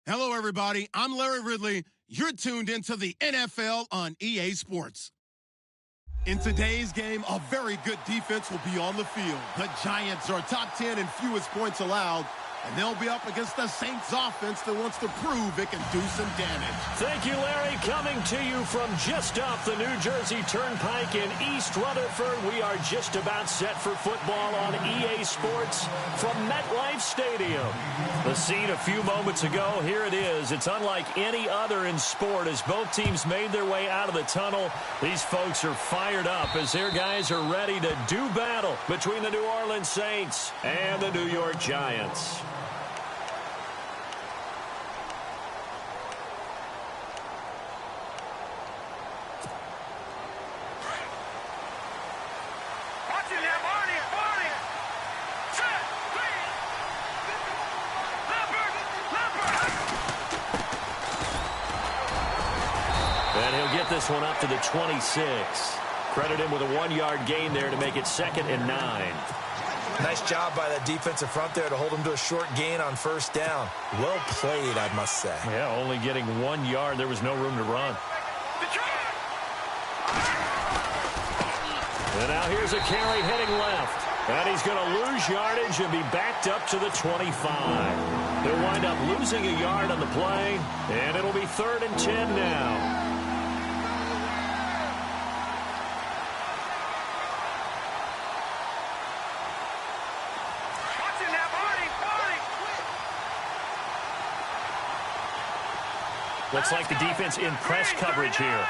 Hello, everybody. I'm Larry Ridley. You're tuned into the NFL on EA Sports. In today's game, a very good defense will be on the field. The Giants are top 10 in fewest points allowed, and they'll be up against the Saints offense that wants to prove it can do some damage. Thank you, Larry. Coming to you from just off the New Jersey Turnpike in East Rutherford, we are just about set for football on EA Sports from MetLife Stadium. The scene a few moments ago, here it is. It's unlike any other in sport as both teams made their way out of the tunnel. These folks are fired up as their guys are ready to do battle between the New Orleans Saints and the New York Giants. This one up to the 26. Credit him with a 1-yard gain there to make it 2nd and 9. Nice job by that defensive front there to hold him to a short gain on first down. Well played, I must say. Yeah, only getting 1 yard. There was no room to run. And now here's a carry heading left. And he's going to lose yardage and be backed up to the 25. They'll wind up losing a yard on the play, and it'll be 3rd and 10 now. Looks like the defense in press coverage here.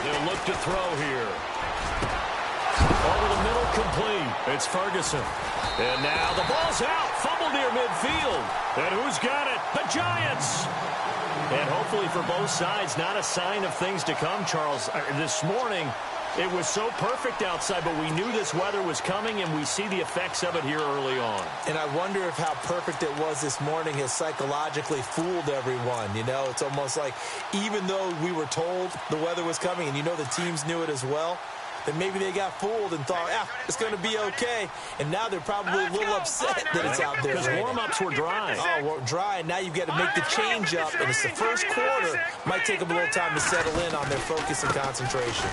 They'll look to throw here. Over the middle, complete. It's Ferguson. And now the ball's out. Fumble near midfield. And who's got it? The Giants. And hopefully for both sides, not a sign of things to come, Charles. This morning, it was so perfect outside, but we knew this weather was coming, and we see the effects of it here early on. And I wonder if how perfect it was this morning has psychologically fooled everyone. You know, it's almost like even though we were told the weather was coming, and you know the teams knew it as well, then maybe they got fooled and thought, it's going to be okay. And now they're probably a little upset that it's out there. Because warm-ups were dry. Oh, well, dry. And now you've got to make the change up. And it's the first quarter. Might take them a little time to settle in on their focus and concentration.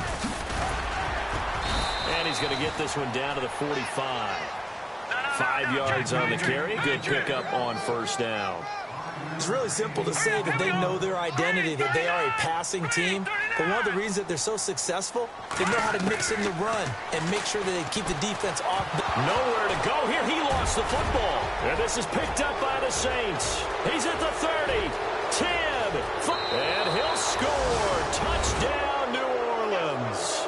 And he's going to get this one down to the 45. 5 yards on the carry. Good pickup on first down. It's really simple to say that they know their identity, that they are a passing team. But one of the reasons that they're so successful, they know how to mix in the run and make sure that they keep the defense off. Nowhere to go here. He lost the football. And this is picked up by the Saints. He's at the 30, 10, and he'll score. Touchdown, New Orleans.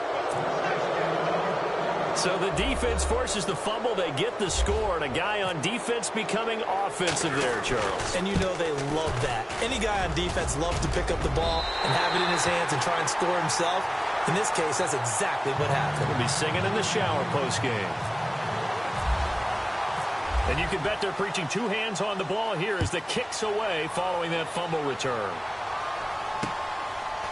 So the defense forces the fumble. They get the score, and a guy on defense becoming offensive there, Charles. And you know they love that. Any guy on defense loves to pick up the ball and have it in his hands and try and score himself. In this case, that's exactly what happened. He'll be singing in the shower post-game. And you can bet they're preaching 2 hands on the ball here as the kick's away following that fumble return.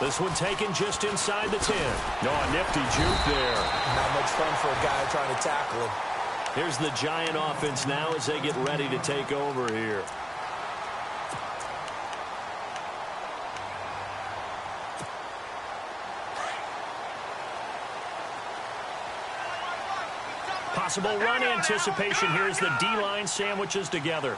This one taken just inside the 10. No, a nifty juke there. Not much fun for a guy trying to tackle him. Here's the Giant offense now as they get ready to take over here. Possible run anticipation here as the D-line sandwiches together.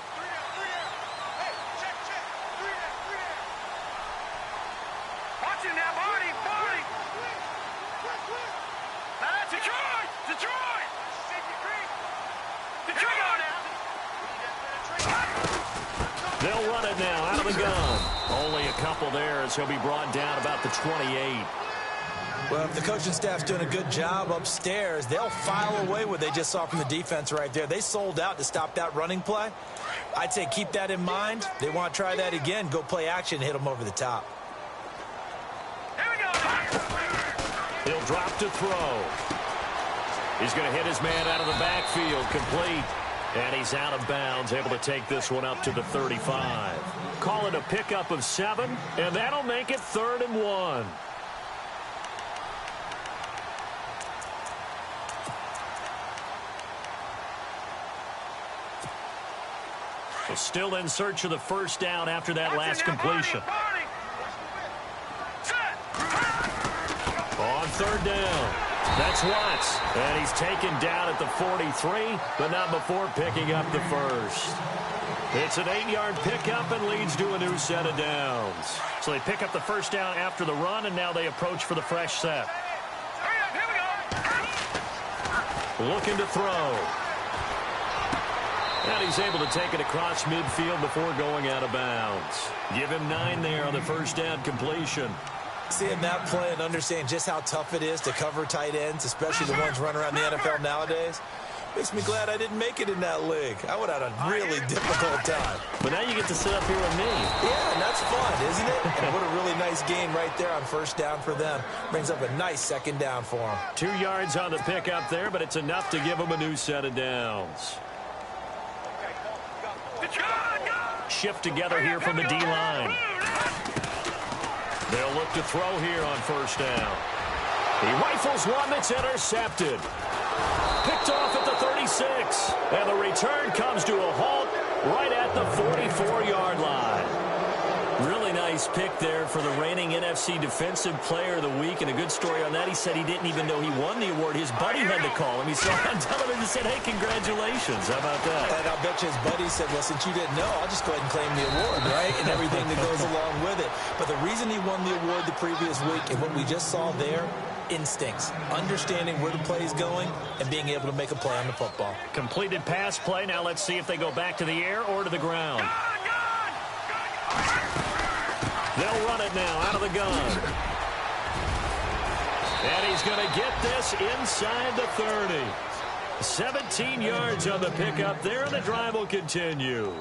They'll run it now out of the gun. Only a couple there as he'll be brought down about the 28. Well, if the coaching staff's doing a good job upstairs, they'll file away what they just saw from the defense right there. They sold out to stop that running play. I'd say keep that in mind. They want to try that again. Go play action, hit them over the top. Here we go. He'll drop to throw. He's going to hit his man out of the backfield, complete. And he's out of bounds, able to take this one up to the 35. Call it a pickup of 7, and that'll make it 3rd and 1. So still in search of the first down after that last completion. On 3rd down, that's Watts. And he's taken down at the 43, but not before picking up the first. It's an 8-yard pickup and leads to a new set of downs. So they pick up the first down after the run, and now they approach for the fresh set. Looking to throw. And he's able to take it across midfield before going out of bounds. Give him 9 there on the first down completion. Seeing that play and understand just how tough it is to cover tight ends, especially the ones running around the NFL nowadays, makes me glad I didn't make it in that league. I would have had a really difficult time. But now you get to sit up here with me. Yeah, and that's fun, isn't it? And what a really nice game right there on first down for them. Brings up a nice 2nd down for them. 2 yards on the pickup there, but it's enough to give them a new set of downs. Shift together here from the D-line. They'll look to throw here on first down. He rifles one that's intercepted. Picked off at the 36. And the return comes to a halt right at the 44-yard line. Really nice pick there for the reigning NFC Defensive Player of the Week. And a good story on that. He said he didn't even know he won the award. His buddy had to call him. He saw it on television and said, hey, congratulations. How about that? And I'll bet you his buddy said, well, since you didn't know, I'll just go ahead and claim the award, right? And everything that goes along with it. But the reason he won the award the previous week and what we just saw there, instincts, understanding where the play is going and being able to make a play on the football. Completed pass play. Now let's see if they go back to the air or to the ground. They'll run it now out of the gun. And he's going to get this inside the 30. 17 yards on the pickup there, and the drive will continue.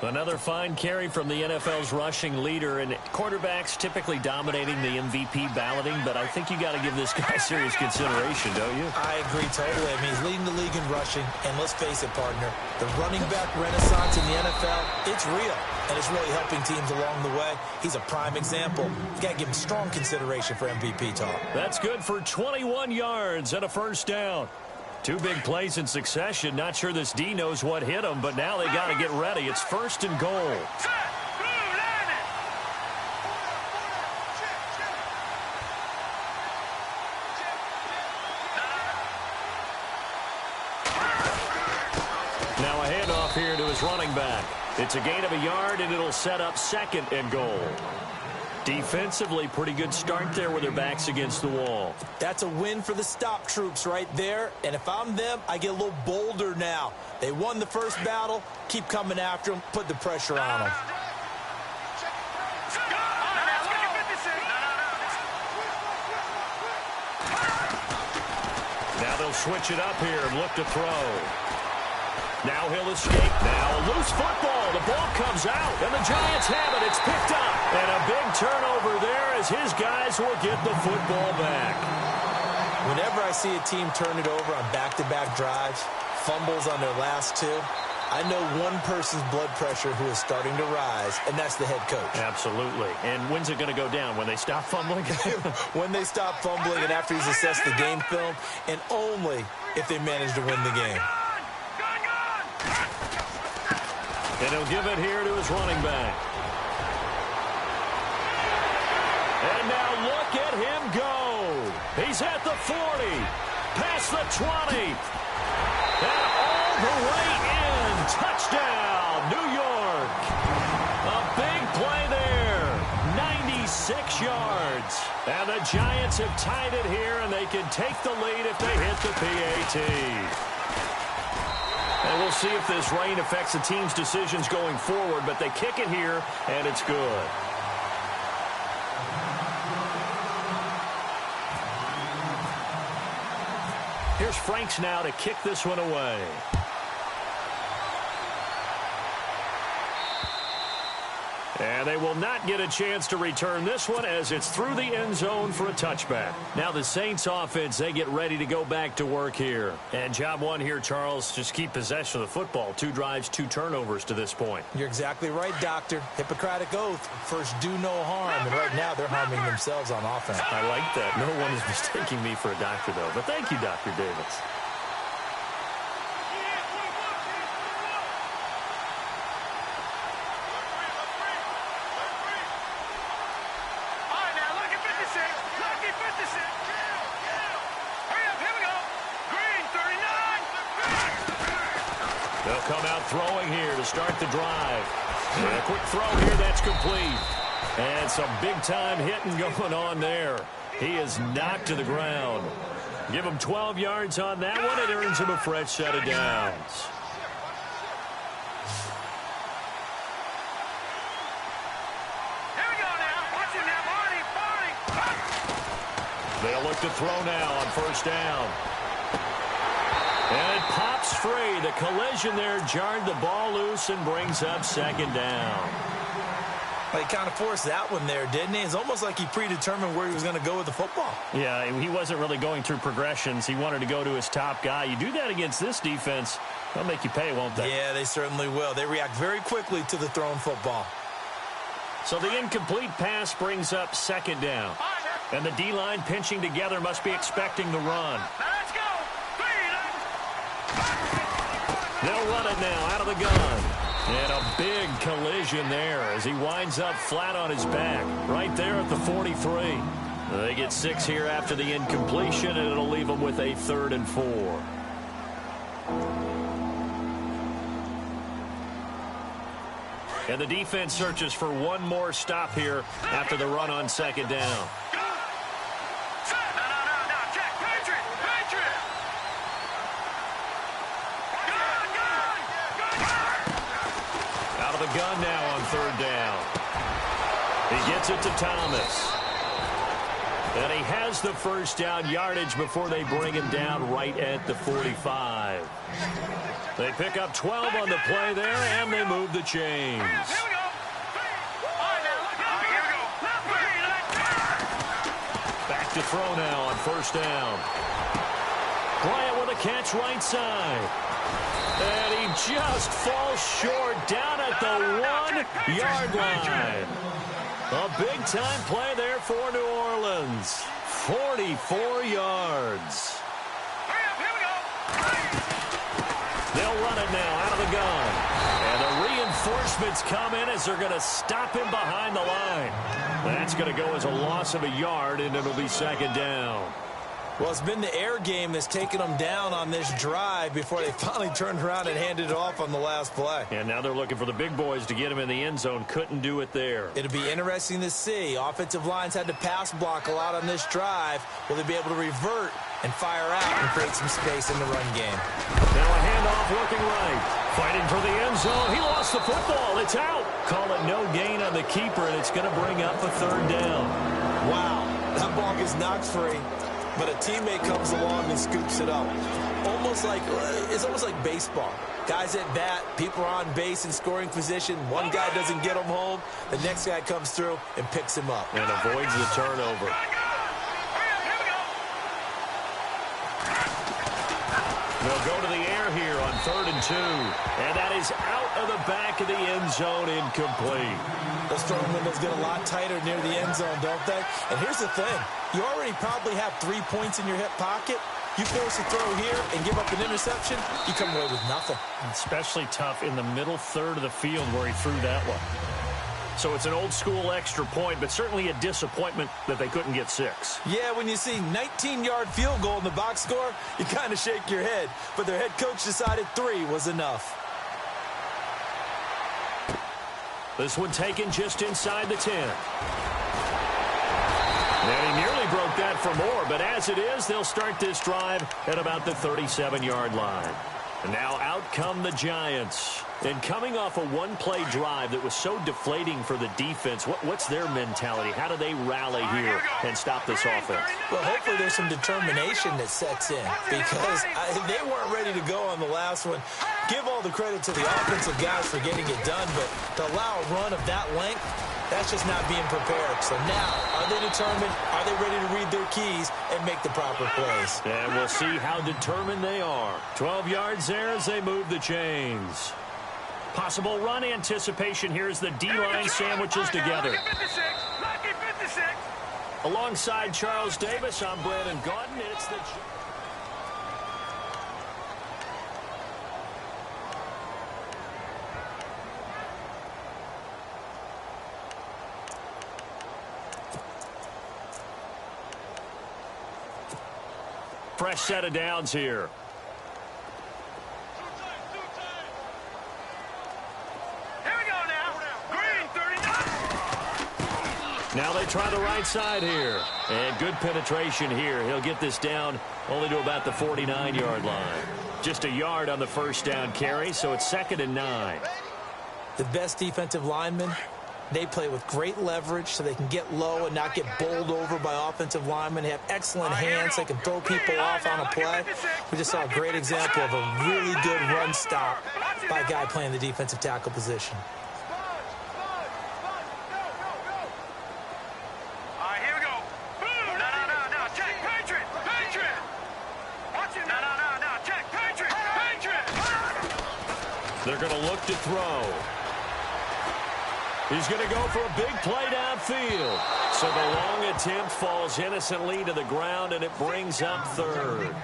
Another fine carry from the NFL's rushing leader, and quarterbacks typically dominating the MVP balloting, but I think you got to give this guy serious consideration, don't you? I agree totally. I mean, he's leading the league in rushing, and let's face it, partner, the running back renaissance in the NFL, it's real, and it's really helping teams along the way. He's a prime example. You got to give him strong consideration for MVP talk. That's good for 21 yards and a first down. 2 big plays in succession. Not sure this D knows what hit him, but now they got to get ready. It's 1st and goal. Now a handoff here to his running back. It's a gain of a yard, and it'll set up 2nd and goal. Defensively, pretty good start there with their backs against the wall. That's a win for the stop troops right there. And if I'm them, I get a little bolder now. They won the first battle. Keep coming after them. Put the pressure on them. Now they'll switch it up here and look to throw. Now he'll escape. Now a loose football. The ball comes out, and the Giants have it. It's picked up. And a big turnover there as his guys will get the football back. Whenever I see a team turn it over on back-to-back drives, fumbles on their last 2, I know one person's blood pressure who is starting to rise, and that's the head coach. Absolutely. And when's it going to go down? When they stop fumbling? When they stop fumbling and after he's assessed the game film, and only if they manage to win the game. And he'll give it here to his running back. And now look at him go. He's at the 40, past the 20, and all the way in. Touchdown, New York. A big play there, 96 yards. And the Giants have tied it here, and they can take the lead if they hit the PAT. And we'll see if this rain affects the team's decisions going forward, but they kick it here, and it's good. Here's Franks now to kick this one away. And they will not get a chance to return this one as it's through the end zone for a touchback. Now the Saints offense, they get ready to go back to work here. And job one here, Charles, just keep possession of the football. 2 drives, 2 turnovers to this point. You're exactly right, Doctor. Hippocratic oath. First, do no harm. And right now, they're harming themselves on offense. I like that. No one is mistaking me for a doctor, though. But thank you, Dr. Davis. They'll come out throwing here to start the drive. And a quick throw here, that's complete. And some big-time hitting going on there. He is knocked to the ground. Give him 12 yards on that one. It earns him a fresh set of downs. Here we go now. Watch him now, Barney. They'll look to throw now on first down. And it pops free. The collision there jarred the ball loose and brings up second down. Well, he kind of forced that one there, didn't he? It's almost like he predetermined where he was going to go with the football. Yeah, he wasn't really going through progressions. He wanted to go to his top guy. You do that against this defense, they'll make you pay, won't they? Yeah, they certainly will. They react very quickly to the thrown football. So the incomplete pass brings up second down. And the D-line pinching together must be expecting the run. Let's go. They'll run it now out of the gun. And a big collision there as he winds up flat on his back right there at the 43. They get 6 here after the incompletion, and it'll leave them with a 3rd and 4. And the defense searches for one more stop here after the run on second down. Out of the gun now on 3rd down. He gets it to Thomas. And he has the first down yardage before they bring him down right at the 45. They pick up 12 on the play there, and they move the chains. Back to throw now on first down. Bryant with a catch right side. And he just falls short down at the 1-yard line. A big-time play there for New Orleans. 44 yards. They'll run it now out of the gun. And the reinforcements come in as they're going to stop him behind the line. That's going to go as a loss of a yard, and it'll be second down. Well, it's been the air game that's taken them down on this drive before they finally turned around and handed it off on the last play. And now they're looking for the big boys to get him in the end zone. Couldn't do it there. It'll be interesting to see. Offensive lines had to pass block a lot on this drive. Will they be able to revert and fire out and create some space in the run game? Now a handoff looking right. Fighting for the end zone. He lost the football. It's out. Call it no gain on the keeper, and it's going to bring up a 3rd down. Wow, that ball gets knocked free. But a teammate comes along and scoops it up. It's almost like baseball. Guys at bat, people are on base in scoring position. One guy doesn't get him home. The next guy comes through and picks him up. And avoids the turnover. They'll go to the air here on 3rd and 2. And that is out of the back of the end zone, incomplete. Those throwing windows get a lot tighter near the end zone, don't they? And here's the thing. You already probably have 3 points in your hip pocket. You force a throw here and give up an interception, you come away with nothing. Especially tough in the middle third of the field where he threw that one. So it's an old-school extra point, but certainly a disappointment that they couldn't get 6. Yeah, when you see 19-yard field goal in the box score, you kind of shake your head. But their head coach decided 3 was enough. This one taken just inside the 10. And he nearly broke that for more, but as it is, they'll start this drive at about the 37-yard line. And now out come the Giants. And coming off a one-play drive that was so deflating for the defense, what's their mentality? How do they rally here and stop this offense? Well, hopefully there's some determination that sets in because they weren't ready to go on the last one. Give all the credit to the offensive guys for getting it done, but to allow a run of that length, that's just not being prepared. So now, are they determined? Are they ready to read their keys and make the proper plays? And we'll see how determined they are. 12 yards there as they move the chains. Possible run anticipation here as the D-line sandwiches together. Alongside Charles Davis, I'm Brandon Gaudin. It's the... Fresh set of downs here. Here we go now. Green 39. Now they try the right side here. And good penetration here. He'll get this down only to about the 49-yard line. Just a yard on the first down carry, so it's 2nd and 9. The best defensive linemen, they play with great leverage so they can get low and not get bowled over by offensive linemen. They have excellent hands. They can throw people off on a play. We just saw a great example of a really good run stop by a guy playing the defensive tackle position. All right, here we go. Boom. No. Check. Patriot. Watch it. No. Check. Patriot. They're going to look to throw. He's going to go for a big play downfield. So the long attempt falls innocently to the ground, and it brings up 3rd.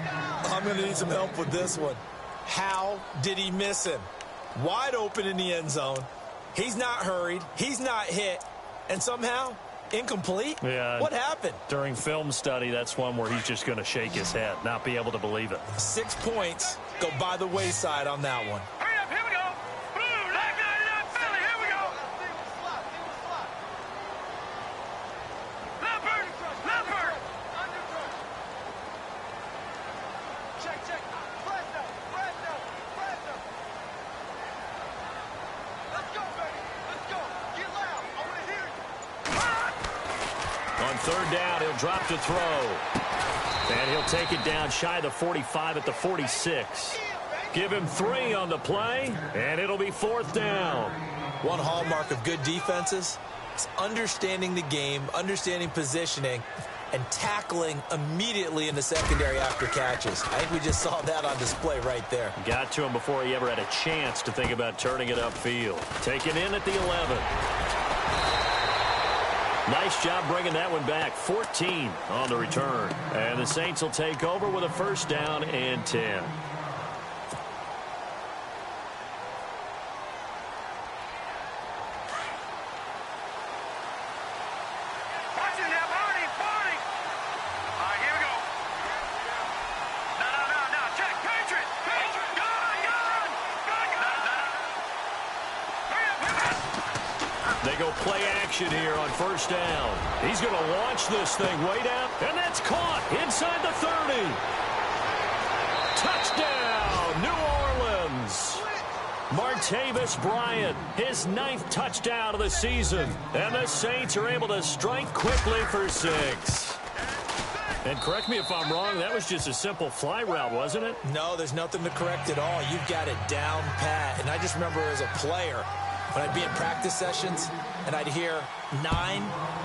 I'm going to need some help with this one. How did he miss him? Wide open in the end zone. He's not hurried. He's not hit. And somehow, incomplete? Yeah. What happened? During film study, that's one where he's just going to shake his head, not be able to believe it. 6 points go by the wayside on that one. Hurry up. Here we go. Boom. That guy did not Philly. Here we go. Leopard. Check. Fresno. Let's go, baby. Let's go. Get loud. I want to hear you. On 3rd down, he'll drop to throw. And he'll take it down shy of the 45 at the 46. Give him 3 on the play, and it'll be 4th down. One hallmark of good defenses is understanding the game, understanding positioning, and tackling immediately in the secondary after catches. I think we just saw that on display right there. Got to him before he ever had a chance to think about turning it upfield. Taken in at the 11. Nice job bringing that one back. 14 on the return. And the Saints will take over with a 1st down and 10. They go play action here on 1st down. He's going to launch this thing way down, and that's caught inside the 30. Touchdown, New Orleans. Martavis Bryant, his 9th touchdown of the season. And the Saints are able to strike quickly for 6. And correct me if I'm wrong, that was just a simple fly route, wasn't it? No, there's nothing to correct at all. You've got it down pat. And I just remember as a player, when I'd be in practice sessions and I'd hear 9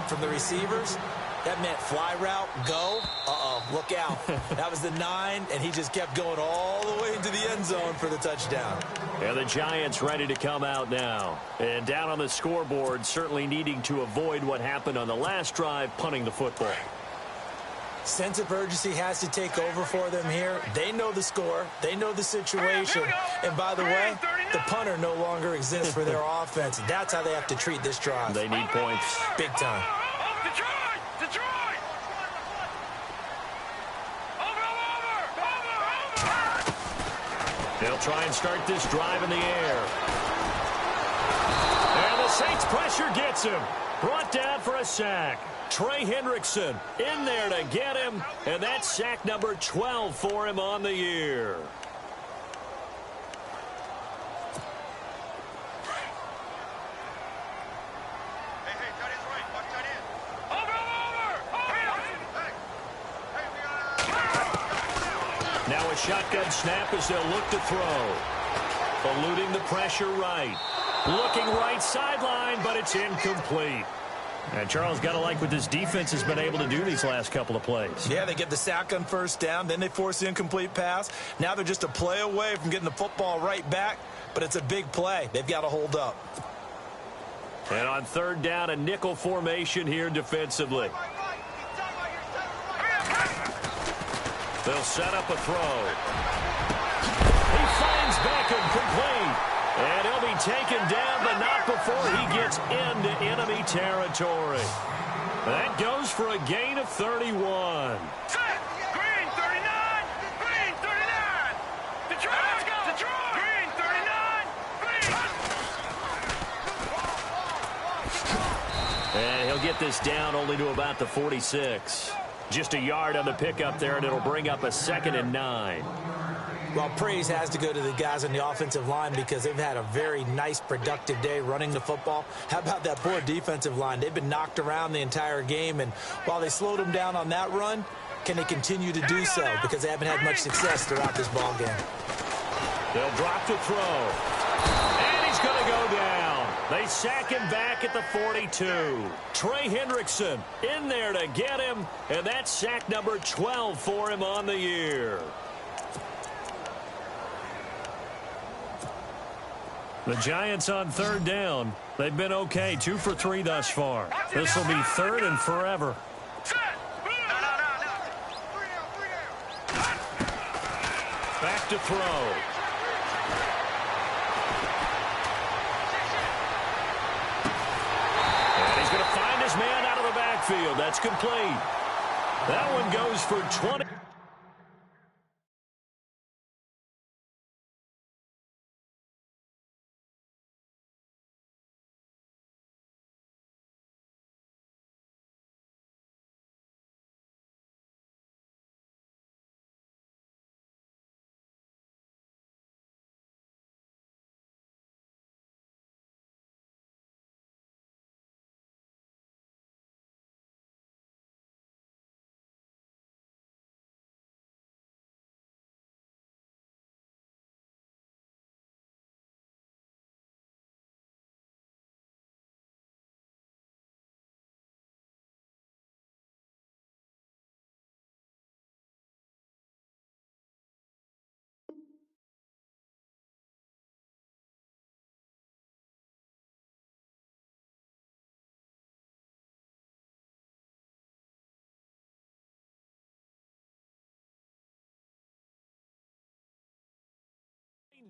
from the receivers, that meant fly route, go, look out. That was the 9, and he just kept going all the way into the end zone for the touchdown. And the Giants ready to come out now. And down on the scoreboard, certainly needing to avoid what happened on the last drive, punting the football. Sense of urgency has to take over for them here. They know the score. They know the situation. And by the way, the punter no longer exists for their offense. That's how they have to treat this drive. They need points. Big time. Detroit! They'll try and start this drive in the air. And the Saints pressure gets him. Brought down for a sack. Trey Hendrickson in there to get him, and that's sack number 12 for him on the year. Now a shotgun snap as they'll look to throw. Eluding the pressure right. Looking right sideline, but it's incomplete. And Charles, got to like what this defense has been able to do these last couple of plays. Yeah, they get the sack on first down, then they force the incomplete pass. Now they're just a play away from getting the football right back, but it's a big play. They've got to hold up. And on third down, a nickel formation here defensively. They'll set up a throw. He finds Beckham complete. And he'll be taken down, but not before he gets into enemy territory. That goes for a gain of 31. Set. Green 39. Green 39. Detroit. Let's go. Detroit. Green 39. Green. And he'll get this down only to about the 46. Just a yard on the pickup there, and it'll bring up a 2nd and 9. Well, praise has to go to the guys on the offensive line because they've had a very nice, productive day running the football. How about that poor defensive line? They've been knocked around the entire game, and while they slowed them down on that run, can they continue to do so? Because they haven't had much success throughout this ball game. They'll drop the throw. And he's going to go down. They sack him back at the 42. Trey Hendrickson in there to get him, and that's sack number 12 for him on the year. The Giants on third down. They've been okay, 2 for 3 thus far. This will be 3rd and forever. Back to throw. And he's going to find his man out of the backfield. That's complete. That one goes for 20.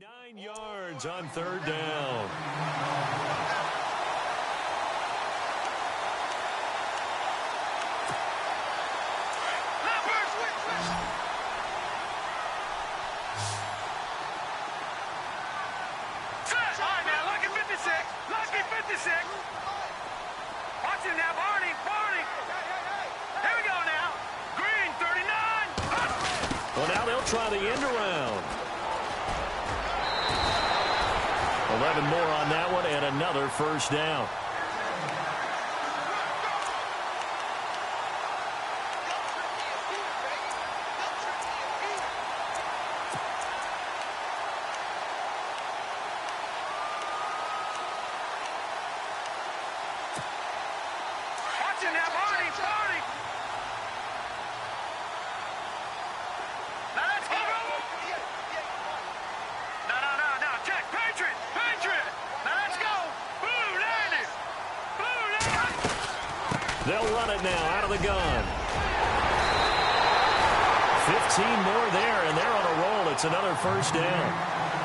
Nine yards on third down. Watch him now, Barney. Here we go now. Green 39. Well, now they'll try the end around. 11 more on that one, and another first down. Watch him now, Barney. Now let's go. No. Check. Patriot. Now let's go. Blue landed. They'll run it now out of the gun. 15 more there, and they're on a roll. It's another first down.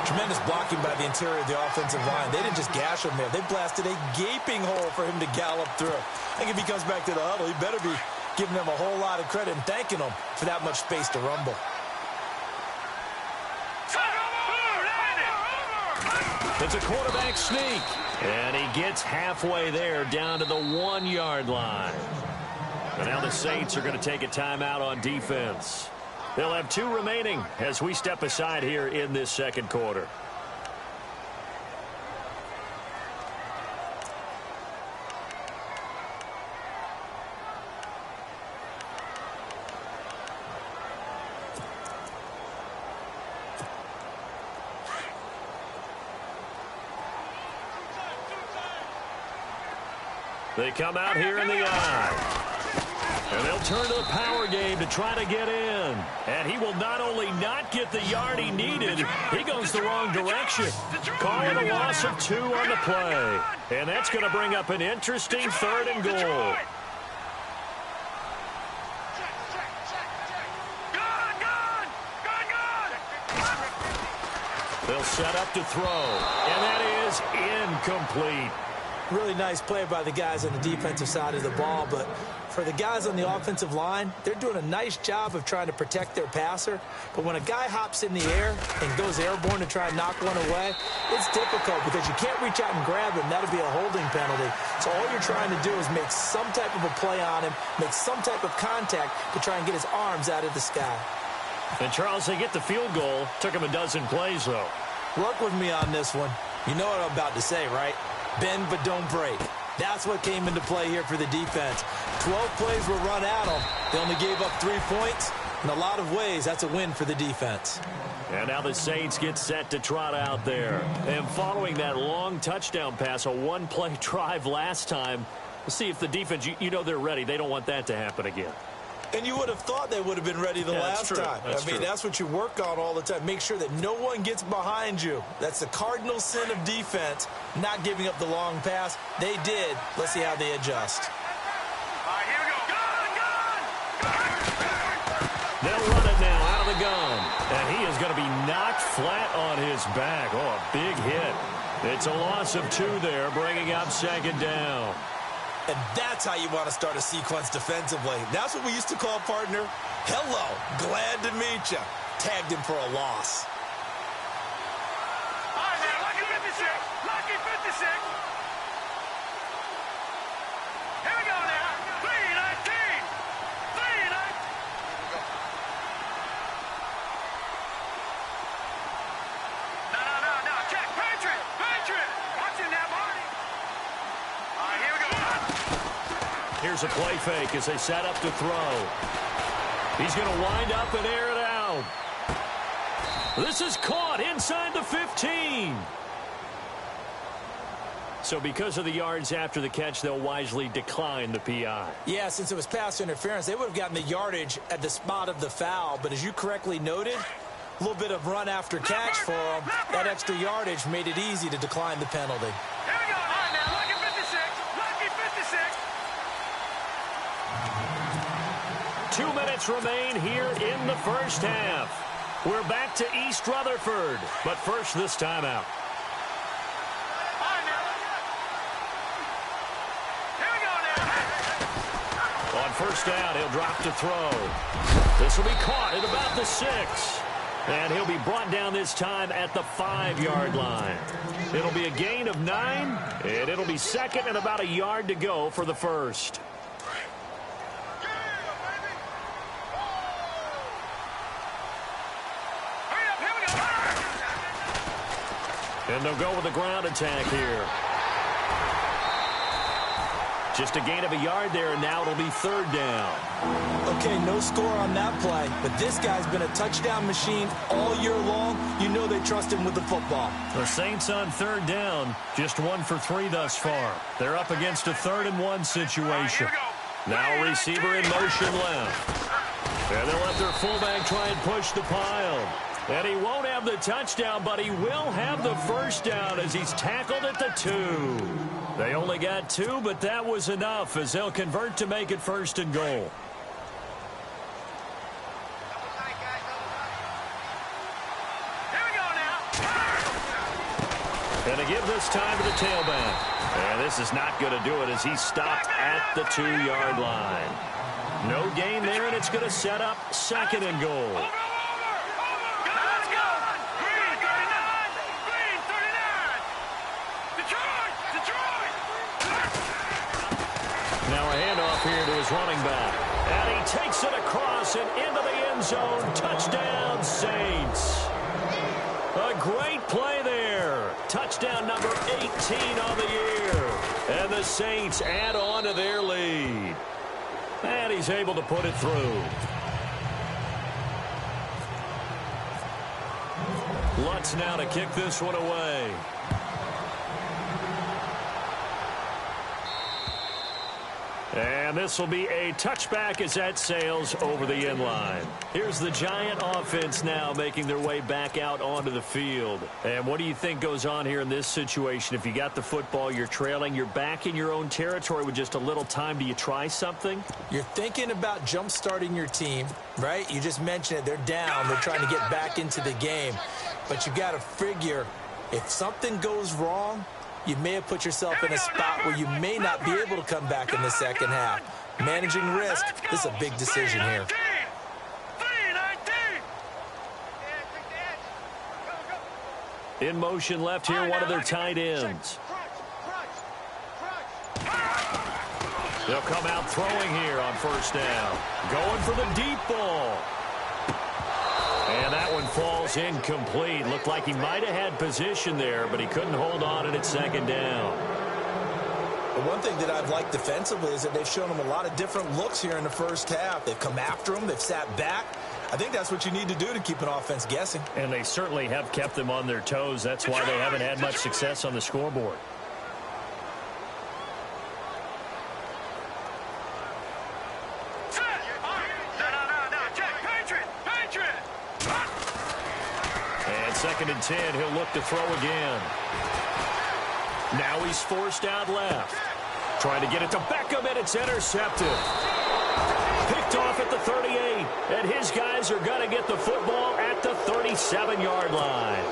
Tremendous blocking by the interior of the offensive line. They didn't just gash him there. They blasted a gaping hole for him to gallop through. I think if he comes back to the huddle, he better be giving them a whole lot of credit and thanking them for that much space to rumble. It's a quarterback sneak. And he gets halfway there down to the 1-yard line. And now the Saints are going to take a timeout on defense. They'll have 2 remaining as we step aside here in this second quarter. They come out here in the I. And they'll turn to the power game to try to get in. And he will not only not get the yard he needed, he goes the wrong direction. Calling a loss of 2 on the play. And that's going to bring up an interesting 3rd and goal. They'll set up to throw. And that is incomplete. Really nice play by the guys on the defensive side of the ball, but for the guys on the offensive line, they're doing a nice job of trying to protect their passer. But when a guy hops in the air and goes airborne to try and knock one away, it's difficult because you can't reach out and grab him. That'll be a holding penalty. So all you're trying to do is make some type of a play on him, make some type of contact to try and get his arms out of the sky. And, Charles, they get the field goal. Took him a dozen plays, though. Work with me on this one. You know what I'm about to say, right? Bend but don't break. That's what came into play here for the defense. 12 plays were run at them. They only gave up 3 points. In a lot of ways, that's a win for the defense. And now the Saints get set to trot out there. And following that long touchdown pass, a one-play drive last time, we'll see if the defense, you know they're ready. They don't want that to happen again. And you would have thought they would have been ready the last time. That's what you work on all the time. Make sure that no one gets behind you. That's the cardinal sin of defense, not giving up the long pass. They did. Let's see how they adjust. All right, here we go. Gun! They'll run it now out of the gun. And he is going to be knocked flat on his back. Oh, a big hit. It's a loss of 2 there, bringing up 2nd down. And that's how you want to start a sequence defensively. That's what we used to call, partner, hello, glad to meet you. Tagged him for a loss. All right, now, lucky 56. Lucky 56. Here we go now. 319. 319. No. Check. Patriot. Watching that, Marty. All right, here we go. Here's a play fake as they set up to throw. He's going to wind up and air it out. This is caught inside the 15. So because of the yards after the catch, they'll wisely decline the PI. Yeah, since it was pass interference, they would have gotten the yardage at the spot of the foul. But as you correctly noted, a little bit of run after catch for them. That extra yardage made it easy to decline the penalty. Here we go. All right, now, lucky 56. Lucky 56. 2 minutes remain here in the first half. We're back to East Rutherford, but first this timeout. On first down, he'll drop to throw. This will be caught at about the 6. And he'll be brought down this time at the 5-yard line. It'll be a gain of 9, and it'll be 2nd and about a yard to go for the first. And they'll go with a ground attack here. Just a gain of a yard there, and now it'll be 3rd down. Okay, no score on that play, but this guy's been a touchdown machine all year long. You know they trust him with the football. The Saints on 3rd down, just 1 for 3 thus far. They're up against a 3rd and 1 situation. Now a receiver in motion left. And they'll let their fullback try and push the pile. And he won't have the touchdown, but he will have the first down as he's tackled at the 2. They only got 2, but that was enough as they'll convert to make it 1st and goal. And to give this time to the tailback. And this is not going to do it as he's stopped at the 2-yard line. No gain there, and it's going to set up 2nd and goal. Now a handoff here to his running back. And he takes it across and into the end zone. Touchdown, Saints. A great play there. Touchdown number 18 on the year. And the Saints add on to their lead. And he's able to put it through. Lutz now to kick this one away. And this will be a touchback as that sails over the inline. Here's the Giant offense now making their way back out onto the field. And what do you think goes on here in this situation? If you got the football, you're trailing, you're back in your own territory with just a little time. Do you try something? You're thinking about jump-starting your team, right? You just mentioned it. They're down. They're trying to get back into the game. But you got to figure if something goes wrong, you may have put yourself in a spot where you may not be able to come back in the second half. Managing risk, this is a big decision here. In motion left here, one of their tight ends. They'll come out throwing here on first down. Going for the deep ball. And that one falls incomplete. Looked like he might have had position there, but he couldn't hold on and it's second down. The one thing that I've liked defensively is that they've shown him a lot of different looks here in the first half. They've come after him. They've sat back. I think that's what you need to do to keep an offense guessing. And they certainly have kept them on their toes. That's why they haven't had much success on the scoreboard. Second and 10, he'll look to throw again. Now he's forced out left. Trying to get it to Beckham, and it's intercepted. Picked off at the 38, and his guys are going to get the football at the 37-yard line.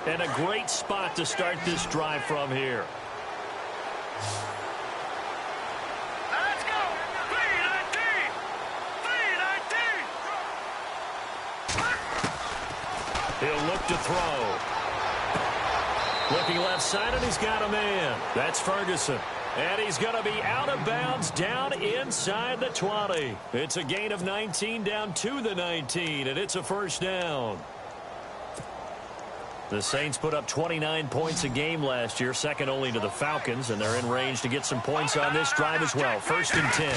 And a great spot to start this drive from here. Let's go. He'll look to throw. Looking left side, and he's got a man. That's Ferguson. And he's going to be out of bounds down inside the 20. It's a gain of 19 down to the 19, and it's a first down. The Saints put up 29 points a game last year, second only to the Falcons, and they're in range to get some points on this drive as well. First and 10.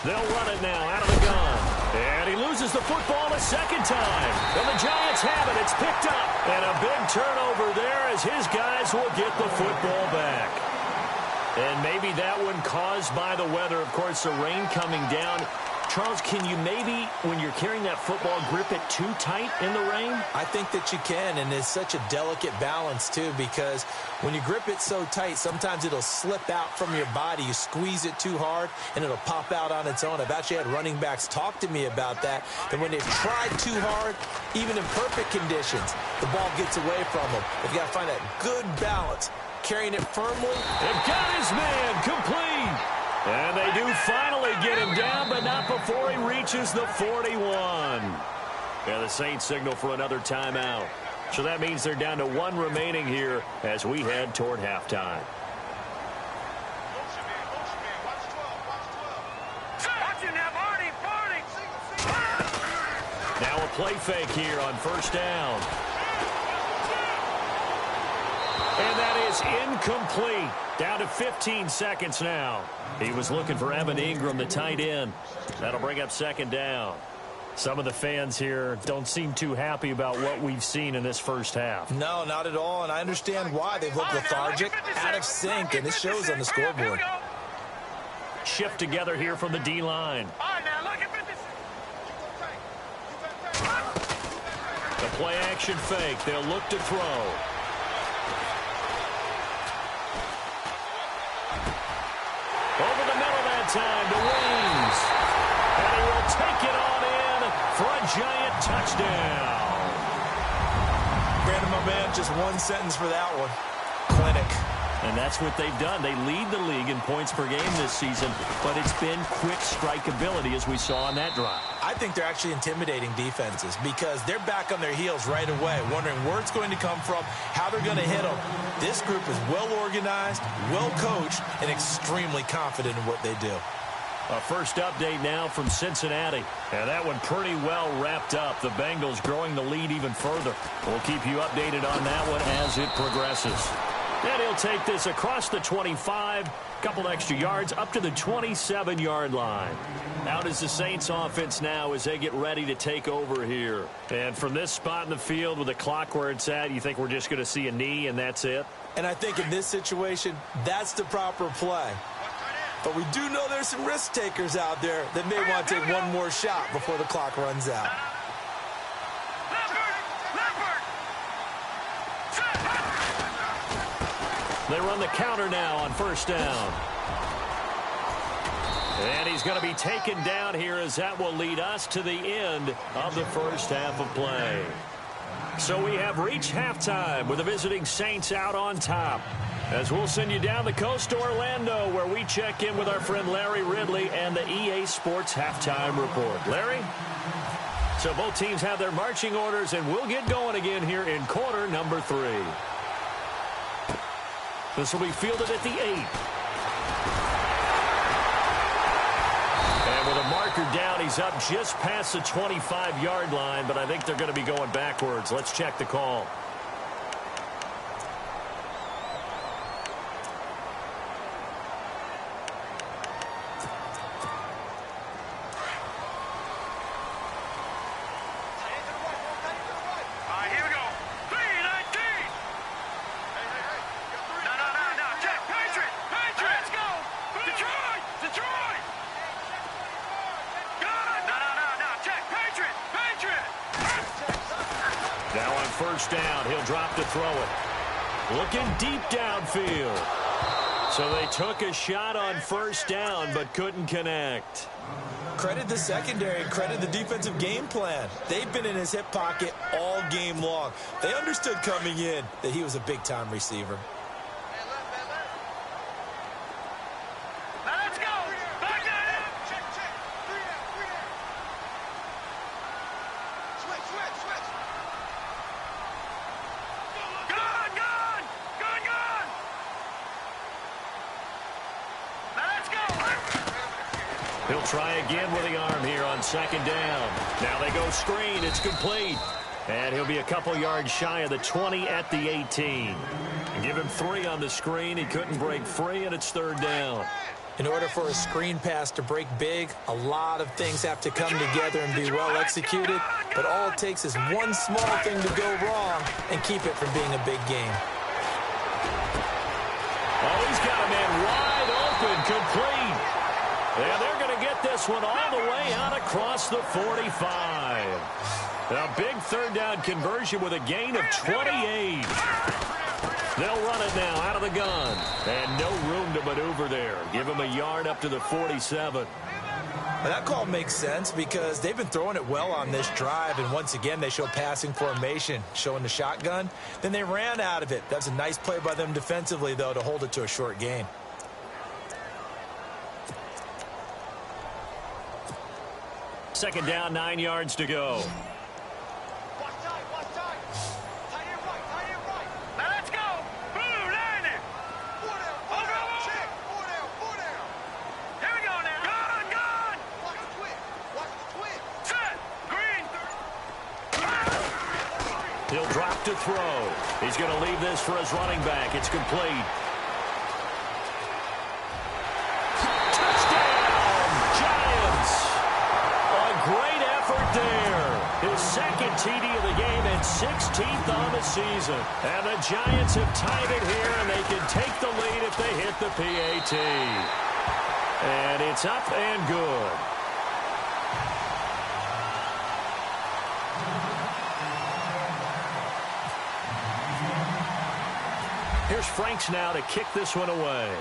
They'll run it now out of the gun. And he loses the football a second time. And the Giants have it. It's picked up. And a big turnover there as his guys will get the football back. And maybe that one caused by the weather. Of course, the rain coming down. Charles, can you maybe, when you're carrying that football, grip it too tight in the rain? I think that you can, and it's such a delicate balance, too, because when you grip it so tight, sometimes it'll slip out from your body. You squeeze it too hard, and it'll pop out on its own. I've actually had running backs talk to me about that when they've tried too hard, even in perfect conditions, the ball gets away from them. They've got to find that good balance, carrying it firmly. They've got his man complete. And they do finally get him down, but not before he reaches the 41. And the Saints signal for another timeout. So that means they're down to one remaining here as we head toward halftime. Now a play fake here on first down. And that is incomplete. Down to 15 seconds now. He was looking for Evan Ingram, the tight end. That'll bring up second down. Some of the fans here don't seem too happy about what we've seen in this first half. No, not at all, and I understand why. They've looked lethargic, out of sync, and it shows on the scoreboard. Shift together here from the D-line. The play action fake. They'll look to throw. Over the middle that time to Wings. And he will take it on in for a Giant touchdown. Brandon, my man, just one sentence for that one. Clinic. And that's what they've done. They lead the league in points per game this season, but it's been quick strike ability as we saw on that drive. I think they're actually intimidating defenses because they're back on their heels right away, wondering where it's going to come from, how they're going to hit them. This group is well organized, well coached, and extremely confident in what they do. A first update now from Cincinnati. And that one pretty well wrapped up. The Bengals growing the lead even further. We'll keep you updated on that one as it progresses. And he'll take this across the 25, couple extra yards up to the 27-yard line. Out is the Saints offense now as they get ready to take over here. And from this spot in the field with the clock where it's at, you think we're just going to see a knee and that's it? And I think in this situation, that's the proper play. But we do know there's some risk takers out there that may want to take one more shot before the clock runs out. They run the counter now on first down. And he's going to be taken down here as that will lead us to the end of the first half of play. So we have reached halftime with the visiting Saints out on top. As we'll send you down the coast to Orlando where we check in with our friend Larry Ridley and the EA Sports Halftime Report. Larry? So both teams have their marching orders and we'll get going again here in quarter number 3. This will be fielded at the 8. And with a marker down, he's up just past the 25-yard line, but I think they're going to be going backwards. Let's check the call. First down, he'll drop to throw it. Looking deep downfield. So they took a shot on first down, but couldn't connect. Credit the secondary, credit the defensive game plan. They've been in his hip pocket all game long. They understood coming in that he was a big-time receiver. He'll try again with the arm here on second down. Now they go screen. It's complete. And he'll be a couple yards shy of the 20 at the 18. Give him 3 on the screen. He couldn't break free, and it's third down. In order for a screen pass to break big, a lot of things have to come together and be well executed. But all it takes is one small thing to go wrong and keep it from being a big game. Oh, he's got a man wide open, complete. And they're going to get this one all the way out across the 45. A big third down conversion with a gain of 28. They'll run it now out of the gun. And no room to maneuver there. Give him a yard up to the 47. Now that call makes sense because they've been throwing it well on this drive. And once again, they show passing formation, showing the shotgun. Then they ran out of it. That's a nice play by them defensively, though, to hold it to a short gain. Second down, 9 yards to go. Now let's go. Boom, line it. Here we go now. Gone. Watch the twin. Set. Green. He'll drop to throw. He's going to leave this for his running back. It's complete. His second TD of the game and 16th on the season. And the Giants have tied it here, and they can take the lead if they hit the PAT. And it's up and good. Here's Franks now to kick this one away.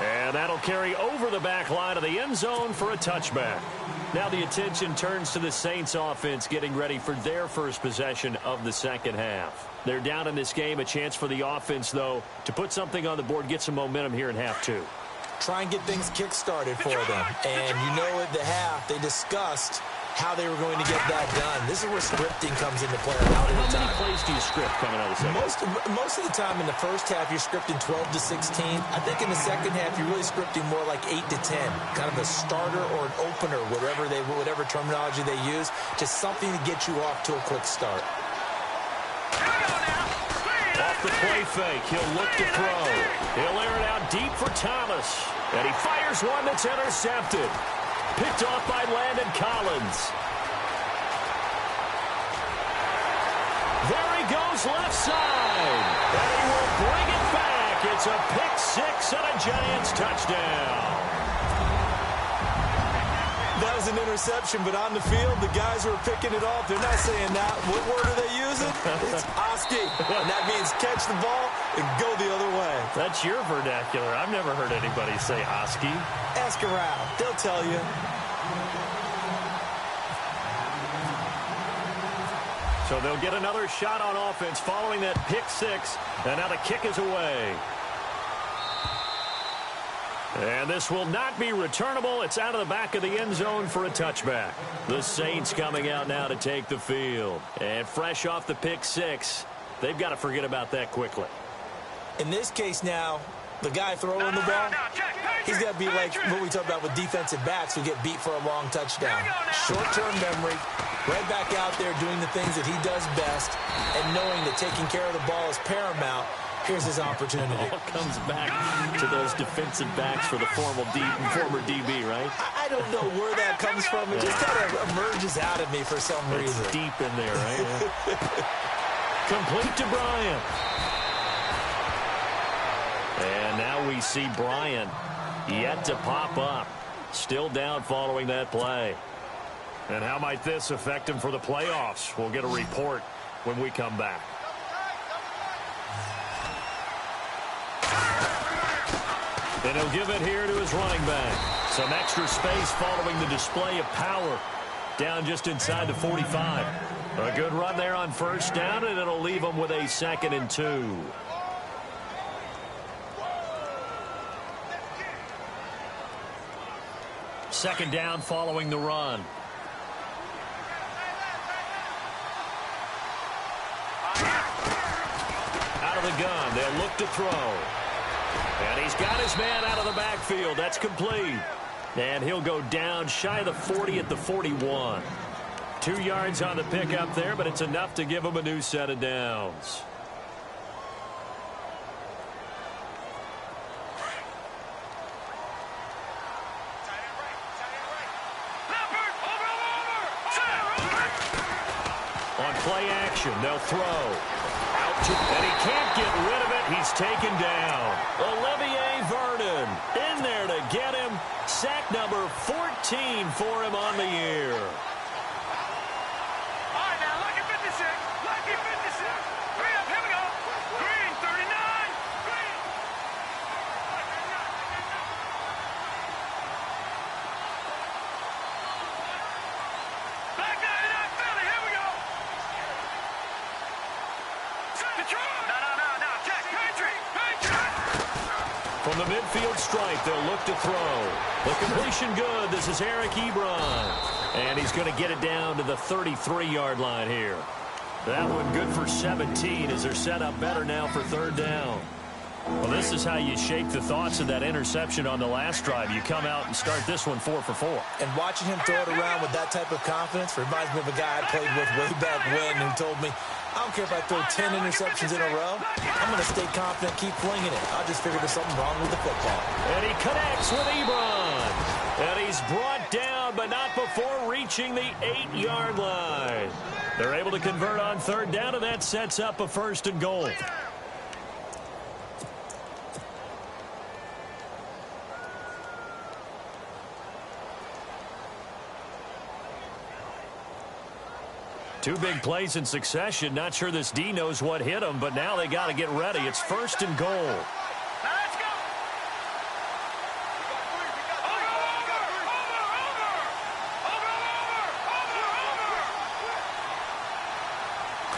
And that'll carry over the back line of the end zone for a touchback. Now the attention turns to the Saints offense getting ready for their first possession of the second half. They're down in this game. A chance for the offense, though, to put something on the board, get some momentum here in half 2. Try and get things kick-started for them. And you know at the half, they discussed how they were going to get that done. This is where scripting comes into play a lot of the time. How many plays do you script coming out of the second? Most of the time in the first half, you're scripting 12 to 16. I think in the second half, you're really scripting more like 8 to 10. Kind of a starter or an opener, whatever terminology they use. Just something to get you off to a quick start. Off the play fake, he'll look to throw. He'll air it out deep for Thomas. And he fires one that's intercepted. Picked off by Landon Collins. There he goes left side. And he will bring it back. It's a pick six and a Giants touchdown. That was an interception, but on the field, the guys who are picking it off, they're not saying that. What word are they using? It's Oski. And that means catch the ball and go the other way. That's your vernacular. I've never heard anybody say Oski. Ask around. They'll tell you. So they'll get another shot on offense following that pick six. And now the kick is away. And this will not be returnable. It's out of the back of the end zone for a touchback. The Saints coming out now to take the field. And fresh off the pick six, they've got to forget about that quickly. In this case now, the guy throwing the ball, he's got to be like what we talked about with defensive backs who get beat for a long touchdown. Short-term memory, right back out there doing the things that he does best, and knowing that taking care of the ball is paramount. Here's his opportunity. It all comes back to those defensive backs for the former DB, right? I don't know where that comes from. It just kind of emerges out of me for some reason. It's deep in there, right? Complete to Bryant. And now we see Bryant yet to pop up. Still down following that play. And how might this affect him for the playoffs? We'll get a report when we come back. And he'll give it here to his running back. Some extra space following the display of power. Down just inside the 45. A good run there on first down, and it'll leave him with a 2nd and 2. Second down following the run. Out of the gun, they'll look to throw. And he's got his man out of the backfield. That's complete. And he'll go down shy of the 40 at the 41. 2 yards on the pickup there, but it's enough to give him a new set of downs. On play action, they'll throw. And he can't get rid of it. He's taken down. Olivier Vernon in there to get him. Sack number 14 for him on the year. All right, now, lucky 56. Lucky 56. Green up, here we go. Green, 39. Green. Back 99, Philly, here we go. No. Check. Patriot. From the midfield stripe, they'll look to throw. The completion good. This is Eric Ebron. And he's going to get it down to the 33-yard line here. That one good for 17 as they're set up better now for third down. Well, this is how you shake the thoughts of that interception on the last drive. You come out and start this one 4 for 4. And watching him throw it around with that type of confidence reminds me of a guy I played with way back when who told me, I don't care if I throw 10 interceptions in a row. I'm going to stay confident, keep flinging it. I'll just figure there's something wrong with the football. And he connects with Ebron. And he's brought down, but not before reaching the 8-yard line. They're able to convert on third down, and that sets up a 1st and goal. Two big plays in succession. Not sure this D knows what hit him, but now they got to get ready. It's 1st and goal. Let's go. Over.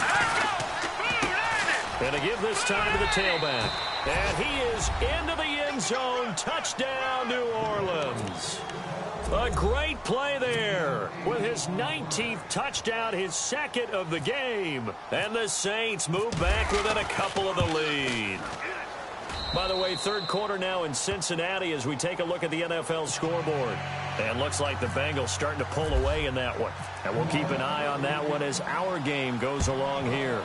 Let's go. Boom, landed. And to give this time to the tailback. And he is into the end zone. Touchdown, New Orleans. A great play there with his 19th touchdown, his second of the game. And the Saints move back within a couple of the lead. By the way, third quarter now in Cincinnati as we take a look at the NFL scoreboard. And looks like the Bengals starting to pull away in that one. And we'll keep an eye on that one as our game goes along here.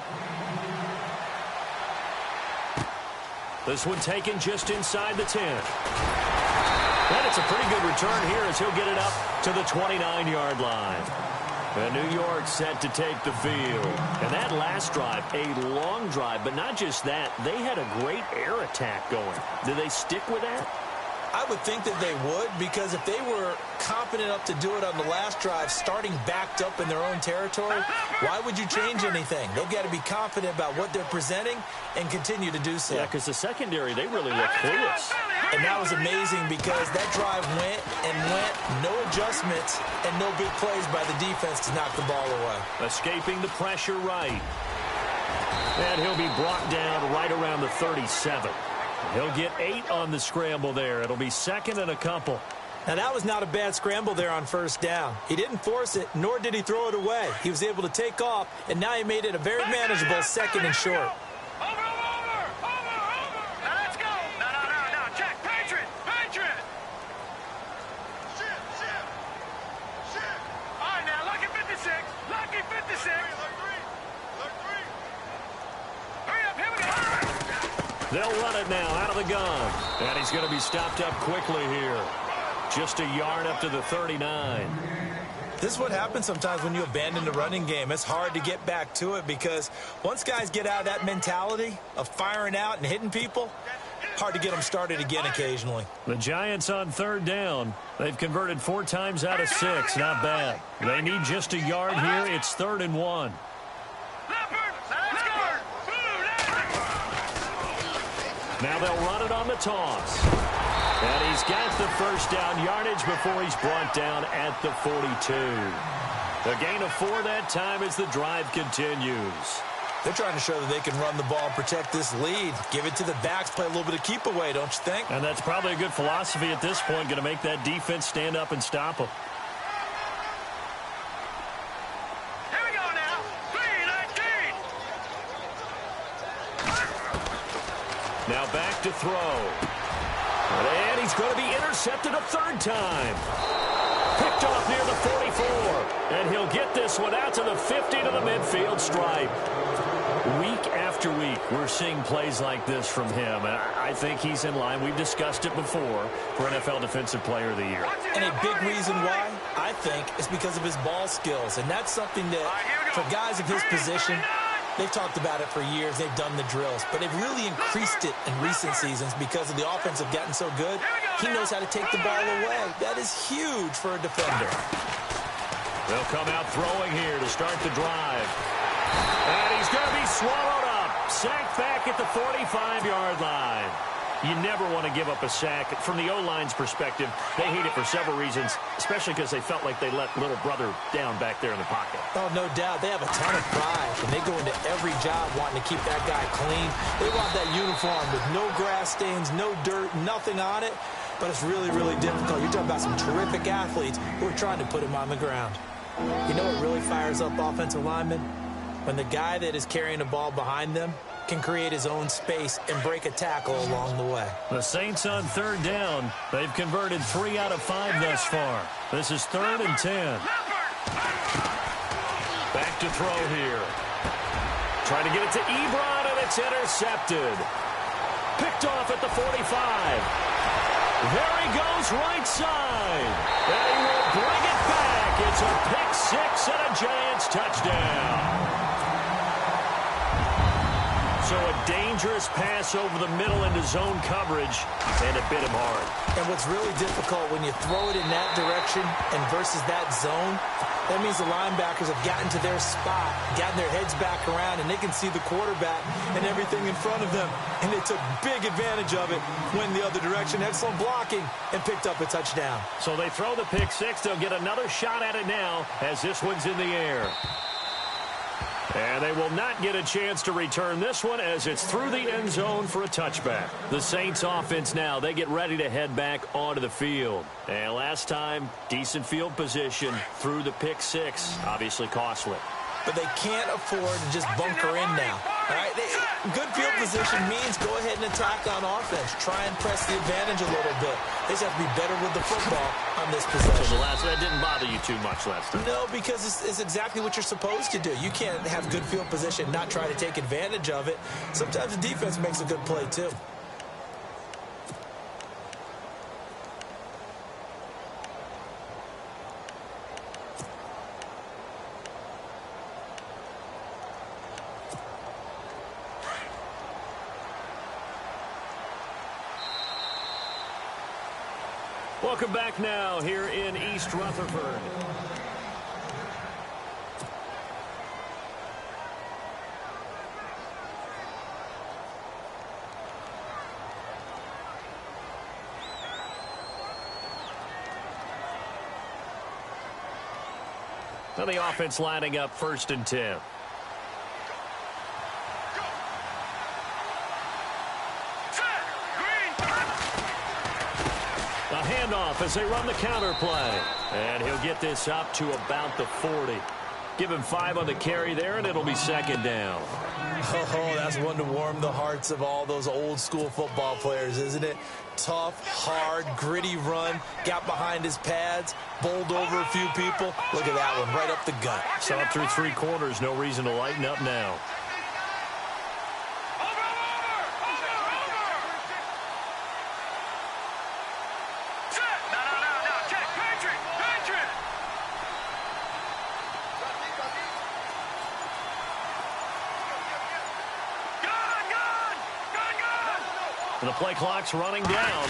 This one taken just inside the 10. And it's a pretty good return here as he'll get it up to the 29-yard line. And New York set to take the field. And that last drive, a long drive, but not just that. They had a great air attack going. Do they stick with that? I would think that they would, because if they were competent enough to do it on the last drive, starting backed up in their own territory, why would you change anything? They've got to be confident about what they're presenting and continue to do so. Yeah, because the secondary, they really look clueless. And that was amazing because that drive went and went, no adjustments and no big plays by the defense to knock the ball away. Escaping the pressure right. And he'll be brought down right around the 37. He'll get 8 on the scramble there. It'll be second and a couple. Now, that was not a bad scramble there on first down. He didn't force it, nor did he throw it away. He was able to take off, and now he made it a very manageable second and short. Over! Now let's go! No, check! Patriot! All right, now, lucky 56! Lucky 56! Hurry up, here we go! They'll run it now out of the gun. And he's going to be stopped up quickly here. Just a yard up to the 39. This is what happens sometimes when you abandon the running game. It's hard to get back to it because once guys get out of that mentality of firing out and hitting people, hard to get them started again occasionally. The Giants on third down. They've converted 4 times out of 6. Not bad. They need just a yard here. It's 3rd and 1. Now they'll run it on the toss. And he's got the first down yardage before he's brought down at the 42. A gain of 4 that time as the drive continues. They're trying to show that they can run the ball and protect this lead. Give it to the backs, play a little bit of keep away, don't you think? And that's probably a good philosophy at this point, going to make that defense stand up and stop them. Here we go now. 3-19. Now back to throw. And he's going to be intercepted a 3rd time. Picked off near the 44. And he'll get this one out to the 50 to the midfield stripe. Week after week, we're seeing plays like this from him. And I think he's in line. We've discussed it before for NFL Defensive Player of the Year. And a big reason why, I think, is because of his ball skills. And that's something that, for guys of his position, they've talked about it for years. They've done the drills. But they've really increased it in recent seasons because of the offense have gotten so good. He knows how to take the ball away. That is huge for a defender. They'll come out throwing here to start the drive. And he's going to be swallowed up. Sacked back at the 45-yard line. You never want to give up a sack. From the O-line's perspective, they hate it for several reasons, especially because they felt like they let little brother down back there in the pocket. Oh, no doubt. They have a ton of pride, and they go into every job wanting to keep that guy clean. They want that uniform with no grass stains, no dirt, nothing on it. But it's really, really difficult. You're talking about some terrific athletes who are trying to put him on the ground. You know what really fires up offensive linemen? When the guy that is carrying the ball behind them can create his own space and break a tackle along the way. The Saints on 3rd down. They've converted 3 out of 5 thus far. This is 3rd and 10. Back to throw here. Trying to get it to Ebron, and it's intercepted. Picked off at the 45. There he goes, right side. And he will bring it back. It's a pick 6 and a Giants touchdown. So a dangerous pass over the middle into zone coverage, and it bit him hard. And what's really difficult when you throw it in that direction and versus that zone, that means the linebackers have gotten to their spot, gotten their heads back around, and they can see the quarterback and everything in front of them. And they took big advantage of it, went the other direction, excellent blocking, and picked up a touchdown. So they throw the pick 6. They'll get another shot at it now as this one's in the air. And they will not get a chance to return this one as it's through the end zone for a touchback. The Saints offense now, they get ready to head back onto the field. And last time, decent field position through the pick six. Obviously costly. But they can't afford to just bunker in now. All right? Good field position means go ahead and attack on offense. Try and press the advantage a little bit. They just have to be better with the football on this possession. So that didn't bother you too much last time? No, because it's exactly what you're supposed to do. You can't have good field position, not try to take advantage of it. Sometimes the defense makes a good play, too. Welcome back now here in East Rutherford. Now the offense lining up 1st and 10. Handoff as they run the counter play. And he'll get this up to about the 40. Give him 5 on the carry there, and it'll be 2nd down. Oh, that's one to warm the hearts of all those old-school football players, isn't it? Tough, hard, gritty run. Got behind his pads, bowled over a few people. Look at that one, right up the gut. Saw it through 3 quarters. No reason to lighten up now. And the play clock's running down.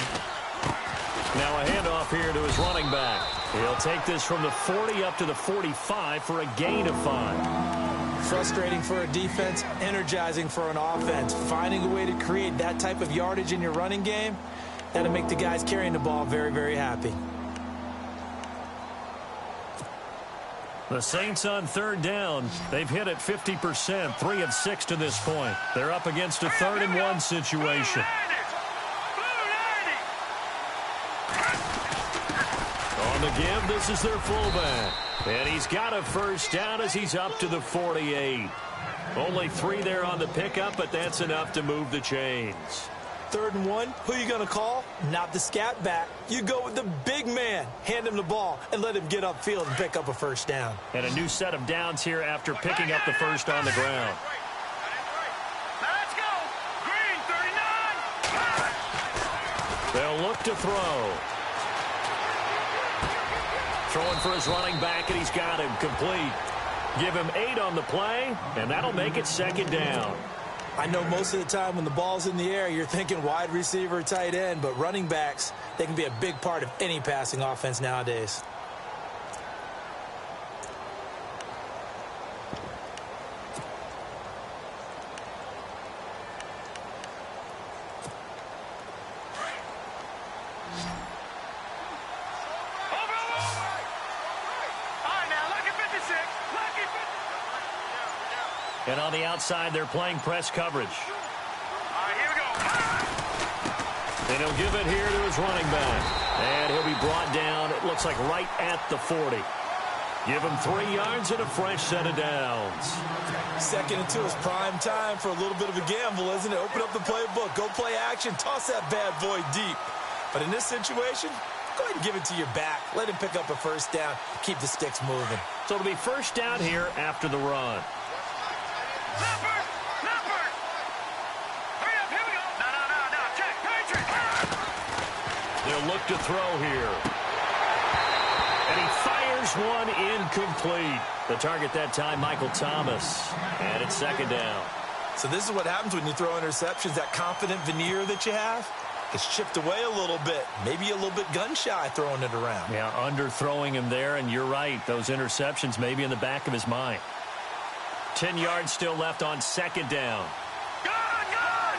Now a handoff here to his running back. He'll take this from the 40 up to the 45 for a gain of 5. Frustrating for a defense, energizing for an offense. Finding a way to create that type of yardage in your running game, that'll make the guys carrying the ball very, very happy. The Saints on 3rd down. They've hit it 50%, 3 of 6 to this point. They're up against a 3rd and 1 situation. On the give, this is their fullback. And he's got a 1st down as he's up to the 48. Only 3 there on the pickup, but that's enough to move the chains. 3rd and 1, who are you going to call? Not the scat back. You go with the big man. Hand him the ball and let him get upfield and pick up a 1st down. And a new set of downs here after picking up the 1st on the ground. Let's go. Green, 39. They'll look to throw. Throwing for his running back, and he's got him complete. Give him 8 on the play, and that'll make it 2nd down. I know most of the time when the ball's in the air, you're thinking wide receiver, tight end, but running backs, they can be a big part of any passing offense nowadays. And on the outside, they're playing press coverage. All right, here we go. And he'll give it here to his running back. And he'll be brought down, it looks like right at the 40. Give him 3 yards and a fresh set of downs. 2nd and 2 is prime time for a little bit of a gamble, isn't it? Open up the playbook, go play action, toss that bad boy deep. But in this situation, go ahead and give it to your back. Let him pick up a 1st down, keep the sticks moving. So it'll be 1st down here after the run. Leopard! Leopard! Hurry up, here we go! No, check, Patriot! They'll look to throw here. And he fires one incomplete. The target that time, Michael Thomas. And it's 2nd down. So this is what happens when you throw interceptions. That confident veneer that you have, it's chipped away a little bit. Maybe a little bit gun-shy throwing it around. Yeah, underthrowing him there, and you're right. Those interceptions may be in the back of his mind. 10 yards still left on 2nd down. Gun! Over!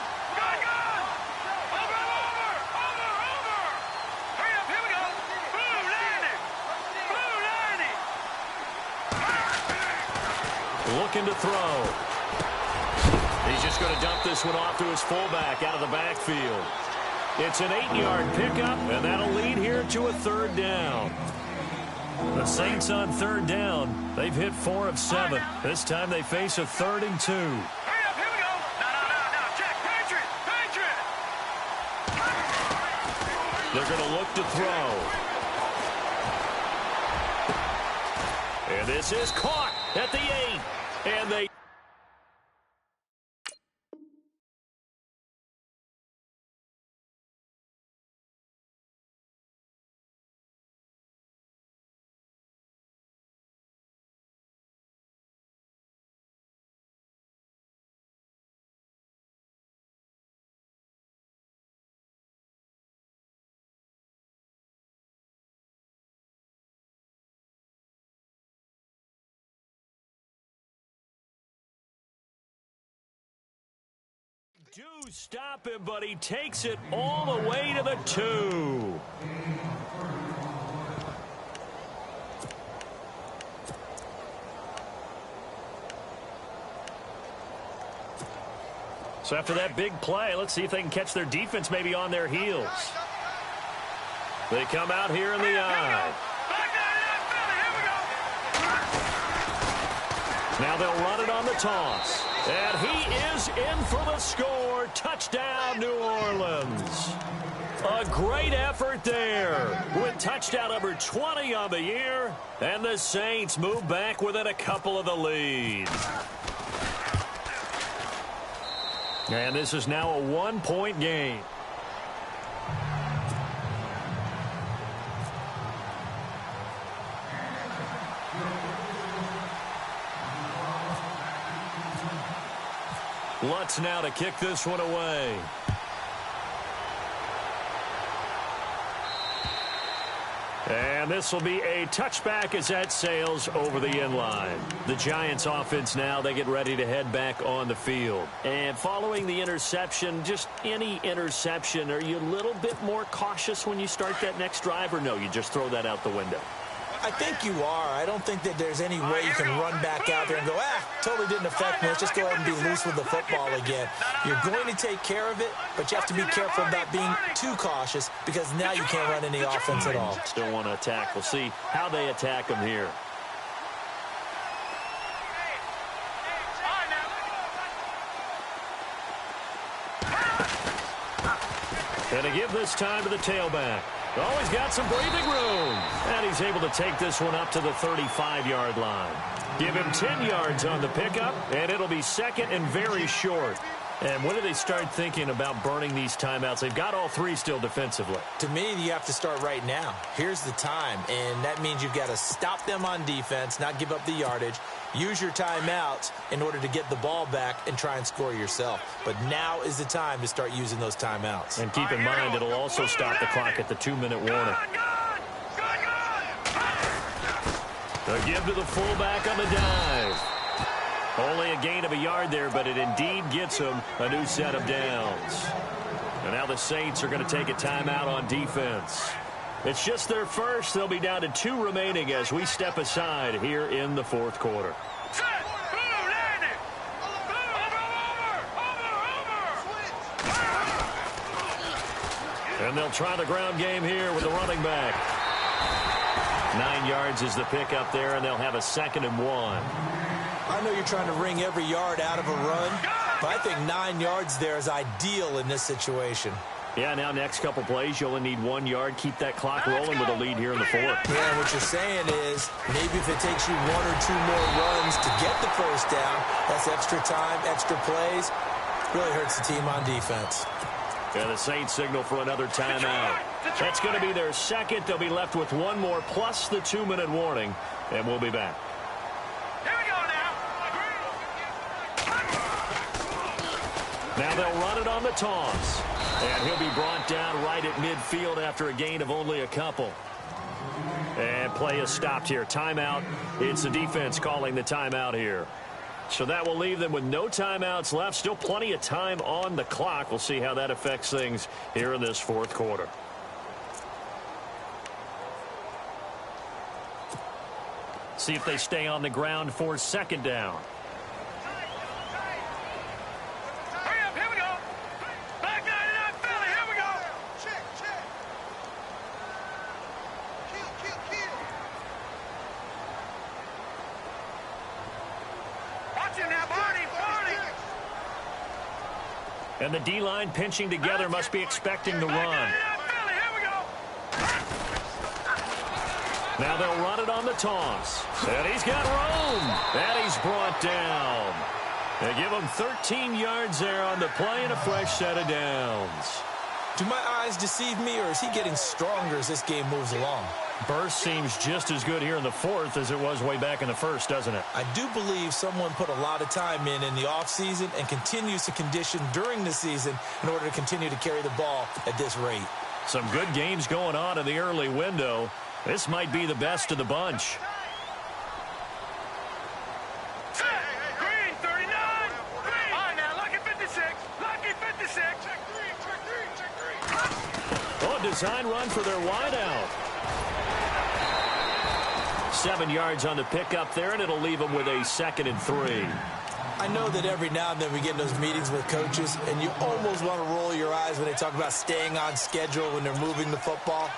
Hurry up, here we go! Blue 90! Looking to throw. He's just going to dump this one off to his fullback out of the backfield. It's an 8-yard pickup, and that'll lead here to a third down. The Saints on third down. They've hit 4 of 7. This time they face a 3rd and 2. Hurry up, here we go. No, Jack, Patriot. They're going to look to throw. And this is caught at the 8. And they... do stop him, but he takes it all the way to the 2. So after that big play, let's see if they can catch their defense maybe on their heels. They come out here in the eye. Now they'll run it on the toss. And he is in for the score. Touchdown, New Orleans. A great effort there with touchdown number 20 on the year. And the Saints move back within a couple of the leads. And this is now a 1-point game. Lutz now to kick this one away. And this will be a touchback as that sails over the end line. The Giants offense now, they get ready to head back on the field. And following the interception, just any interception, are you a little bit more cautious when you start that next drive, or no, you just throw that out the window? I think you are. I don't think that there's any way you can run back out there and go, totally didn't affect me. Let's just go ahead and be loose with the football again. You're going to take care of it, but you have to be careful about being too cautious because now you can't run any offense at all. Still want to attack. We'll see how they attack them here. And to give this time to the tailback. Oh, he's got some breathing room. And he's able to take this one up to the 35-yard line. Give him 10 yards on the pickup, and it'll be second and very short. And when do they start thinking about burning these timeouts? They've got all 3 still defensively. To me, you have to start right now. Here's the time, and that means you've got to stop them on defense, not give up the yardage, use your timeouts in order to get the ball back and try and score yourself. But now is the time to start using those timeouts. And keep in mind, it'll also stop the clock at the 2-minute warning. A give to the fullback on the dive. Only a gain of a yard there, but it indeed gets them a new set of downs. And now the Saints are going to take a timeout on defense. It's just their first. They'll be down to 2 remaining as we step aside here in the fourth quarter. And they'll try the ground game here with the running back. 9 yards is the pickup there, and they'll have a 2nd and 1. I know you're trying to wring every yard out of a run, but I think 9 yards there is ideal in this situation. Yeah, now next couple plays, you only need 1 yard. Keep that clock rolling with a lead here in the fourth. Yeah, what you're saying is maybe if it takes you 1 or 2 more runs to get the first down, that's extra time, extra plays. Really hurts the team on defense. And the Saints signal for another timeout. That's going to be their second. They'll be left with 1 more plus the 2-minute warning, and we'll be back. Now they'll run it on the toss. And he'll be brought down right at midfield after a gain of only a couple. And play is stopped here. Timeout. It's the defense calling the timeout here. So that will leave them with no timeouts left. Still plenty of time on the clock. We'll see how that affects things here in this fourth quarter. See if they stay on the ground for 2nd down. And the D-line pinching together must be expecting the run. Now they'll run it on the toss. And he's got room. And he's brought down. They give him 13 yards there on the play and a fresh set of downs. Do my eyes deceive me, or is he getting stronger as this game moves along? Burst seems just as good here in the fourth as it was way back in the first, doesn't it? I do believe someone put a lot of time in the offseason and continues to condition during the season in order to continue to carry the ball at this rate. Some good games going on in the early window. This might be the best of the bunch. Green, 39. Green. All right, now, lucky 56. Lucky 56. Check three. Oh, design run for their wideout. 7 yards on the pickup there, and it'll leave them with a 2nd and 3. I know that every now and then we get in those meetings with coaches, and you almost want to roll your eyes when they talk about staying on schedule when they're moving the football.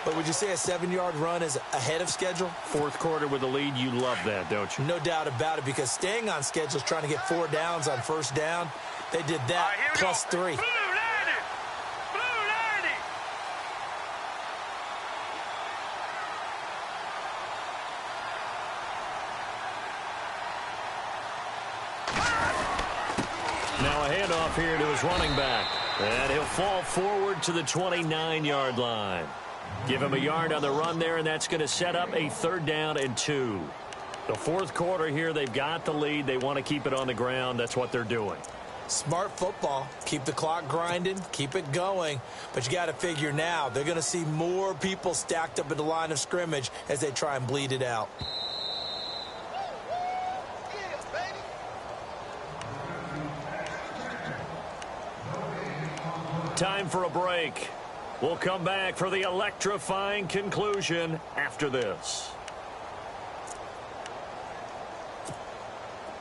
But would you say a 7-yard run is ahead of schedule? Fourth quarter with the lead, you love that, don't you? No doubt about it, because staying on schedule is trying to get 4 downs on first down. They did that plus 3. Now a handoff here to his running back. And he'll fall forward to the 29-yard line. Give him a yard on the run there, and that's going to set up a 3rd down and 2. The fourth quarter here, they've got the lead. They want to keep it on the ground. That's what they're doing. Smart football. Keep the clock grinding. Keep it going. But you got to figure now, they're going to see more people stacked up at the line of scrimmage as they try and bleed it out. Time for a break. We'll come back for the electrifying conclusion after this.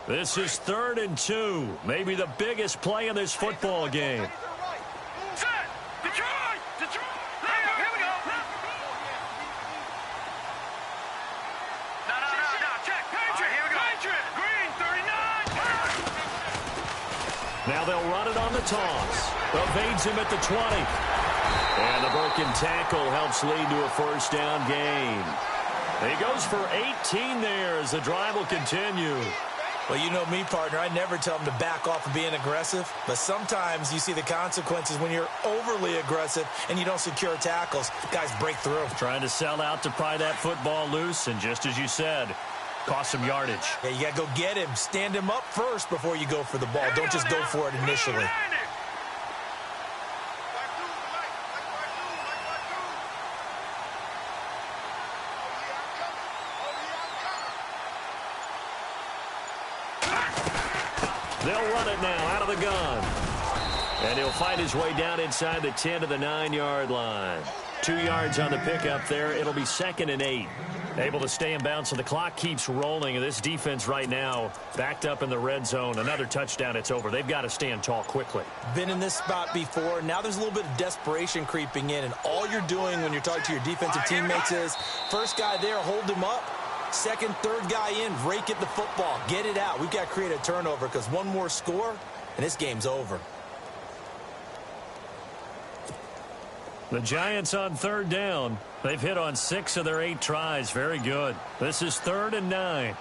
This is 3rd and 2. Maybe the biggest play in this football game. Set. Detroit. Detroit. Here we go. No. Check. Patriot. Here we go. Patriot. Green, 39. Now they'll run it on the toss. Evades him at the 20. And the broken tackle helps lead to a 1st down gain. He goes for 18 there as the drive will continue. Well, you know me, partner. I never tell them to back off of being aggressive. But sometimes you see the consequences when you're overly aggressive and you don't secure tackles. Guys break through. Trying to sell out to pry that football loose. And just as you said, cost some yardage. Yeah, you got to go get him. Stand him up first before you go for the ball. Don't just go for it initially. They'll run it now out of the gun. And he'll find his way down inside the 10 to the 9-yard line. 2 yards on the pickup there. It'll be 2nd and 8. Able to stay in bounds, so the clock keeps rolling. And this defense right now backed up in the red zone. Another touchdown, it's over. They've got to stand tall quickly. Been in this spot before. Now there's a little bit of desperation creeping in. And all you're doing when you're talking to your defensive teammates is, first guy there, hold him up. Second, third guy in, rake at the football. Get it out. We've got to create a turnover because one more score, and this game's over. The Giants on 3rd down. They've hit on 6 of their 8 tries. Very good. This is 3rd and 9.